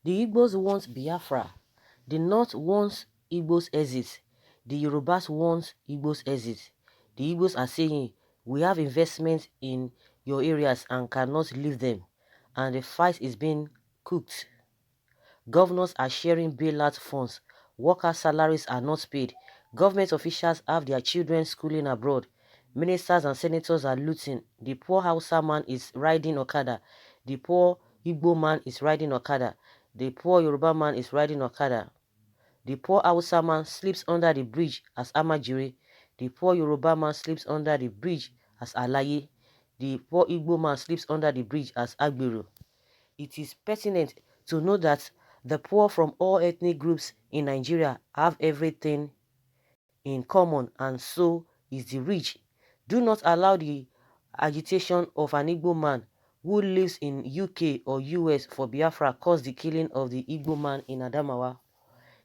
The Igbos want Biafra. The North wants Igbos exit. The Yorubas want Igbos exit. The Igbos are saying, we have investments in your areas and cannot leave them. And the fight is being cooked. Governors are sharing bailout funds. Workers' salaries are not paid. Government officials have their children schooling abroad. Ministers and senators are looting. The poor Hausa man is riding Okada. The poor Igbo man is riding Okada. The poor Yoruba man is riding Okada. The poor Hausa man sleeps under the bridge as Amajiri. The poor Yoruba man sleeps under the bridge as Alaye. The poor Igbo man sleeps under the bridge as Agbiru. It is pertinent to know that the poor from all ethnic groups in Nigeria have everything in common, and so is the rich. Do not allow the agitation of an Igbo man who lives in UK or US for Biafra cause the killing of the Igbo man in Adamawa.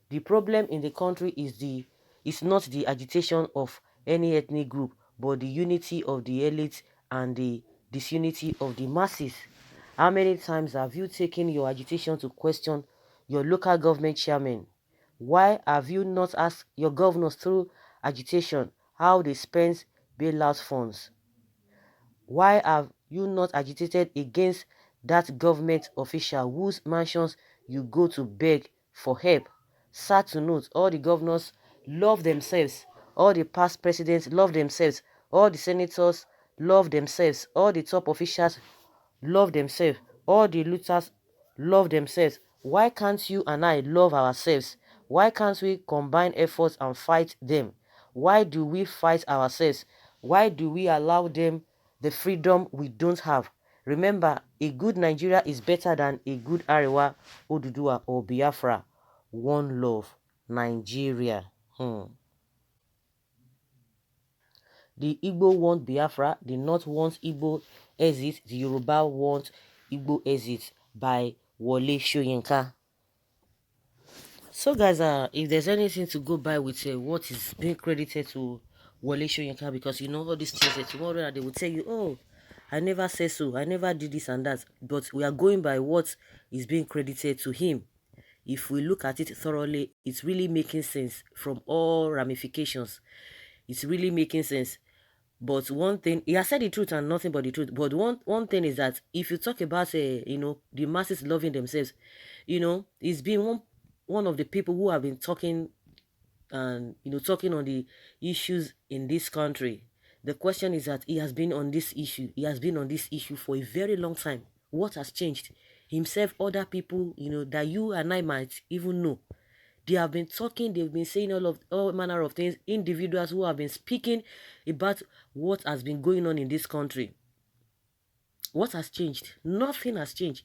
The problem in the country is not the agitation of any ethnic group, but the unity of the elite and the disunity of the masses. How many times have you taken your agitation to question your local government chairman? Why have you not asked your governors through agitation how they spend bailout funds? Why have you not agitated against that government official whose mansions you go to beg for help? Sad to note, all the governors love themselves, all the past presidents love themselves, all the senators love themselves, all the top officials love themselves, all the looters love themselves. Why can't you and I love ourselves? Why can't we combine efforts and fight them? Why do we fight ourselves? Why do we allow them the freedom we don't have? Remember, a good Nigeria is better than a good Arewa, Oduduwa, or Biafra. One love, Nigeria. The Igbo want Biafra, the North wants Igbo exit, the Yoruba want Igbo exit by Wole Soyinka. So guys, if there's anything to go by with what is being credited to Wole Soyinka, because you know all these things, tomorrow they will tell you, oh, I never said so, I never did this and that, but we are going by what is being credited to him. If we look at it thoroughly, it's really making sense from all ramifications. It's really making sense. But one thing, he has said the truth and nothing but the truth. But one thing is that if you talk about, the masses loving themselves, he's been one of the people who have been talking and, talking on the issues in this country. The question is that he has been on this issue. He has been on this issue for a very long time. What has changed? Himself, other people, that you and I might even know. They have been talking, they've been saying all manner of things, individuals who have been speaking about what has been going on in this country. What has changed? Nothing has changed.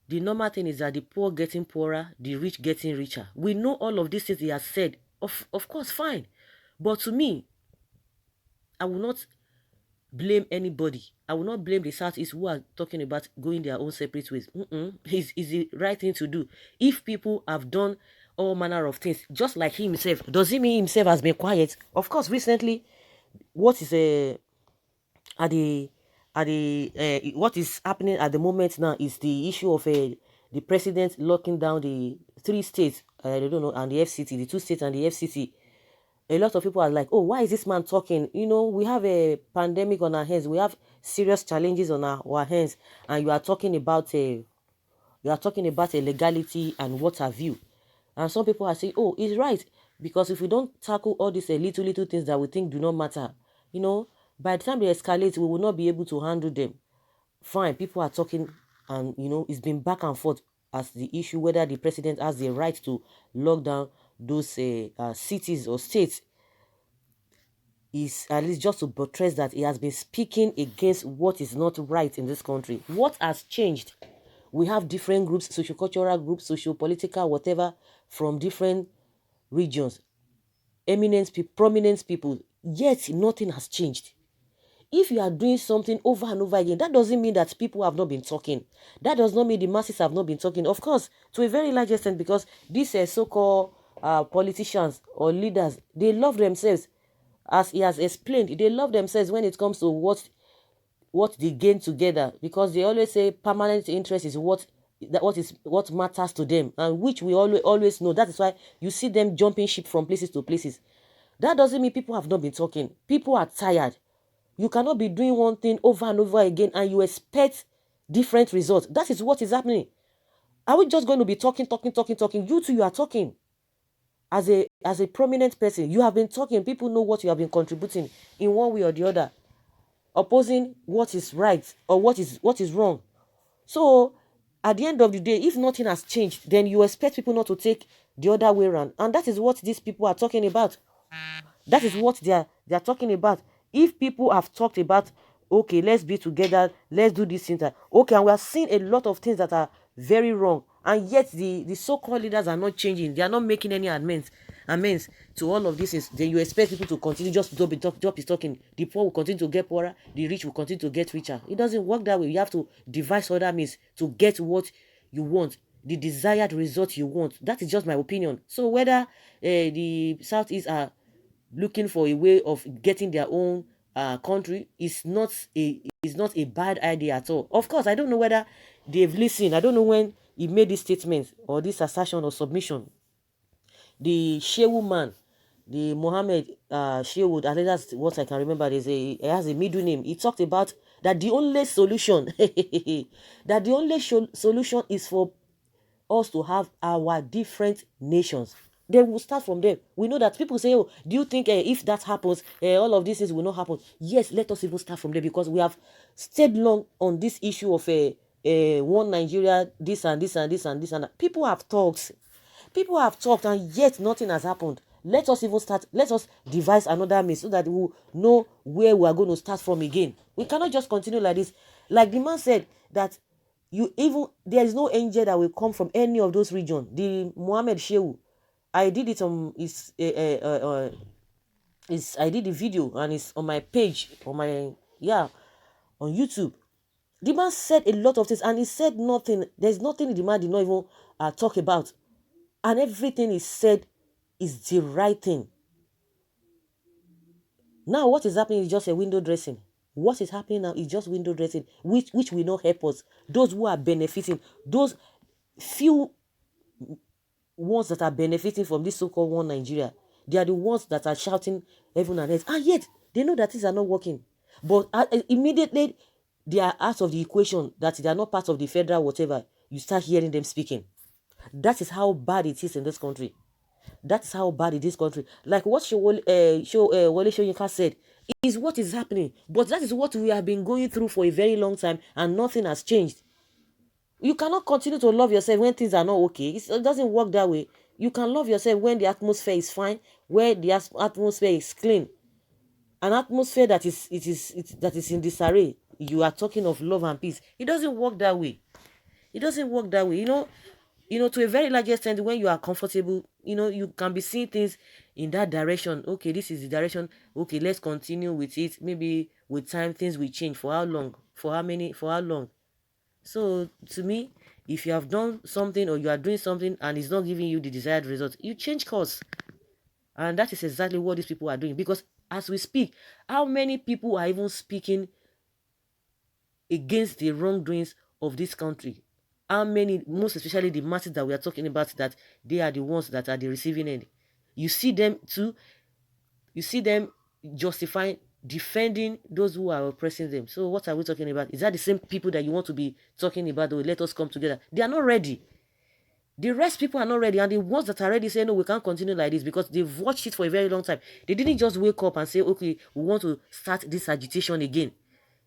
The normal thing is that the poor getting poorer, the rich getting richer. We know all of these things he has said. Of course, fine. But to me, I will not blame anybody. I will not blame the Southeast who are talking about going their own separate ways. It's the right thing to do. If people have done all manner of things, just like he himself, does he mean himself has been quiet? Of course, recently, what is what is happening at the moment now is the issue of the president locking down the 3 states, I don't know, and the FCT, the 2 states and the FCT. A lot of people are like, oh, why is this man talking? We have a pandemic on our hands. We have serious challenges on our hands. And you are talking about a legality and what have you. And some people are saying, oh, he's right. Because if we don't tackle all these little things that we think do not matter, by the time they escalate, we will not be able to handle them. Fine, people are talking and, it's been back and forth as the issue whether the president has the right to lock down those cities or states. Is at least just to buttress that he has been speaking against what is not right in this country. What has changed? We have different groups, sociocultural groups, socio-political, whatever, from different regions, prominent people, yet nothing has changed. If you are doing something over and over again, that doesn't mean that people have not been talking. That does not mean the masses have not been talking. Of course, to a very large extent, because these so-called politicians or leaders, they love themselves. As he has explained, they love themselves when it comes to what they gain together, because they always say permanent interest is what what matters to them, and which we always know. That is why you see them jumping ship from places to places. That doesn't mean people have not been talking. People are tired. You cannot be doing one thing over and over again and you expect different results. That is what is happening. Are we just going to be talking? You two, you are talking. As a prominent person, you have been talking. People know what you have been contributing in one way or the other, opposing what is right or what is wrong. So at the end of the day, if nothing has changed, then you expect people not to take the other way around. And that is what these people are talking about. That is what they are talking about. If people have talked about, okay, let's be together, let's do this thing, okay, and we are seeing a lot of things that are very wrong, and yet the so-called leaders are not changing. They are not making any amends to all of this. Then you expect people to continue just to stop talking. The poor will continue to get poorer, the rich will continue to get richer. It doesn't work that way. You have to devise other means to get what you want, the desired result you want. That is just my opinion. So whether the Southeast are looking for a way of getting their own country is not a bad idea at all. Of course, I don't know whether they've listened. I don't know when he made this statement or this assertion or submission. The Shehu man, the Mohammed Shehu, I think that's what I can remember. He has a middle name. He talked about that the only solution, that the only solution is for us to have our different nations. Then we'll start from there. We know that people say, oh, do you think if that happens, all of these things will not happen? Yes, let us even start from there, because we have stayed long on this issue of one Nigeria, this and this and this and this and that. People have talked, and yet nothing has happened. Let us even start. Let us devise another means so that we will know where we are going to start from again. We cannot just continue like this. Like the man said, that there is no angel that will come from any of those regions. The Muhammad Shehu, I did it on I did the video and it's on my page, on YouTube. The man said a lot of things and he said nothing. There's nothing the man did not even talk about, and everything he said is the right thing. Now what is happening is just a window dressing. What is happening now is just window dressing, which will not help us. Those who are benefiting, those few ones that are benefiting from this so-called one Nigeria, they are the ones that are shouting heaven and earth, and yet they know that things are not working. But immediately they are out of the equation, that they are not part of the federal whatever, you start hearing them speaking. That is how bad it is in this country. That's how bad it is country. Like what Wole Soyinka said is what is happening. But that is what we have been going through for a very long time, and nothing has changed. You cannot continue to love yourself when things are not okay. It doesn't work that way. You can love yourself when the atmosphere is fine, where the atmosphere is clean. An atmosphere that is in disarray. You are talking of love and peace. It doesn't work that way. It doesn't work that way. To a very large extent, when you are comfortable, you can be seeing things in that direction. Okay, this is the direction. Okay, let's continue with it. Maybe with time, things will change. For how long? For how long? So, to me, if you have done something or you are doing something and it's not giving you the desired result, you change course. And that is exactly what these people are doing. Because as we speak, how many people are even speaking against the wrongdoings of this country? How many, most especially the masses that we are talking about, that they are the ones that are the receiving end? You see them too. You see them justifying, defending those who are oppressing them. So what are we talking about? Is that the same people that you want to be talking about? Oh, let us come together. They are not ready. The rest people are not ready, and the ones that are ready say, no, we can't continue like this, because they've watched it for a very long time. They didn't just wake up and say, okay, we want to start this agitation again.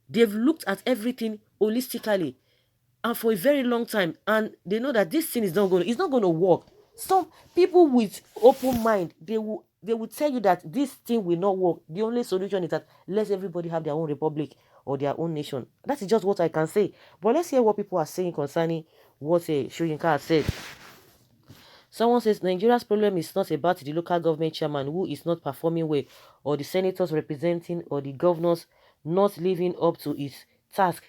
They've looked at everything holistically and for a very long time, and they know that this thing is not going to work. Some people with open mind, they will tell you that this thing will not work. The only solution is that let everybody have their own republic or their own nation. That is just what I can say. But let's hear what people are saying concerning what Soyinka has said. Someone says Nigeria's problem is not about the local government chairman who is not performing well, or the senators representing, or the governors not living up to its task.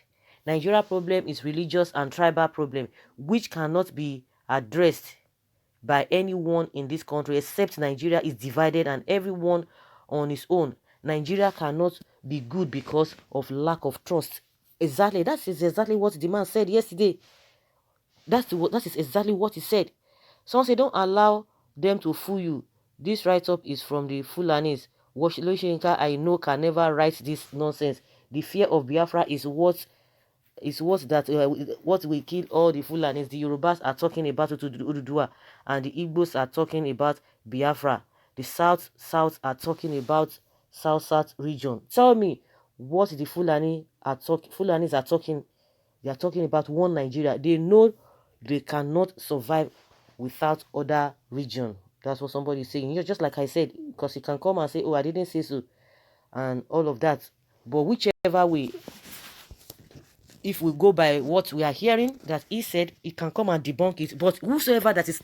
Nigeria's problem is religious and tribal problem, which cannot be addressed by anyone in this country, except Nigeria is divided and everyone on his own. Nigeria cannot be good because of lack of trust. Exactly. That is exactly what the man said yesterday. That is exactly what he said. Someone said, don't allow them to fool you. This write-up is from the Fulanis. Soyinka, I know, can never write this nonsense. The fear of Biafra what will kill all the Fulanis. The Yorubas are talking about it to the Ududua, and the Igbos are talking about Biafra. The South are talking about South region. Tell me what the Fulanis are talking. They are talking about one Nigeria. They know they cannot survive without other region. That's what somebody is saying. Just like I said, because you can come and say, oh, I didn't say so, and all of that. But whichever way, if we go by what we are hearing that he said, he can come and debunk it. But whosoever that is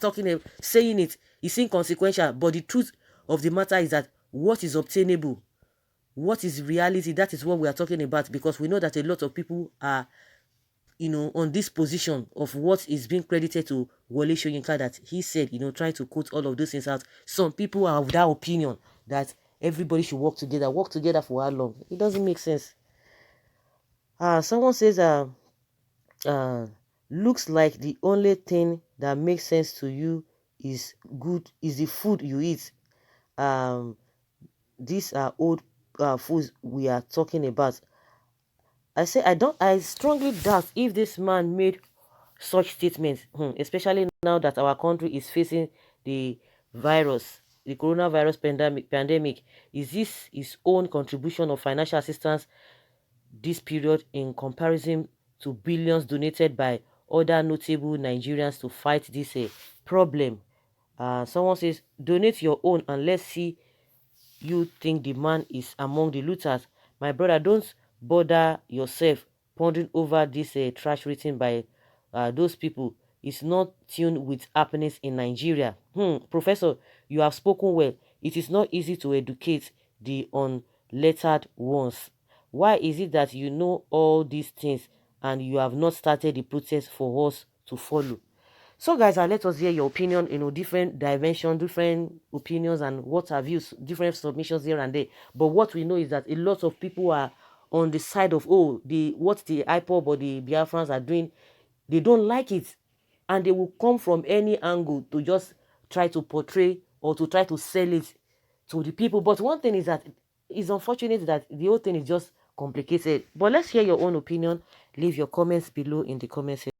saying it is inconsequential. But the truth of the matter is that what is obtainable, what is reality, that is what we are talking about, because we know that a lot of people are, on this position of what is being credited to Wole Soyinka, that he said, trying to quote all of those things out. Some people are of that opinion that everybody should work together. Work together for how long? It doesn't make sense. Someone says, looks like the only thing that makes sense to you is the food you eat. These are old foods we are talking about. I strongly doubt if this man made such statements, especially now that our country is facing the the coronavirus pandemic. Is this his own contribution of financial assistance this period in comparison to billions donated by other notable Nigerians to fight this problem? Someone says, donate your own and let's see you think the man is among the looters. My brother, don't bother yourself pondering over this trash written by those people. It's not tuned with happenings in Nigeria. Professor, you have spoken well. It is not easy to educate the unlettered ones. Why is it that you know all these things and you have not started the process for us to follow? So guys, let us hear your opinion, different dimension, different opinions, and what have you, different submissions here and there. But what we know is that a lot of people are on the side of, what the IPOB or the Biafrans are doing, they don't like it. And they will come from any angle to just try to portray or to try to sell it to the people. But one thing is that it's unfortunate that the whole thing is just complicated. But let's hear your own opinion. Leave your comments below in the comment section.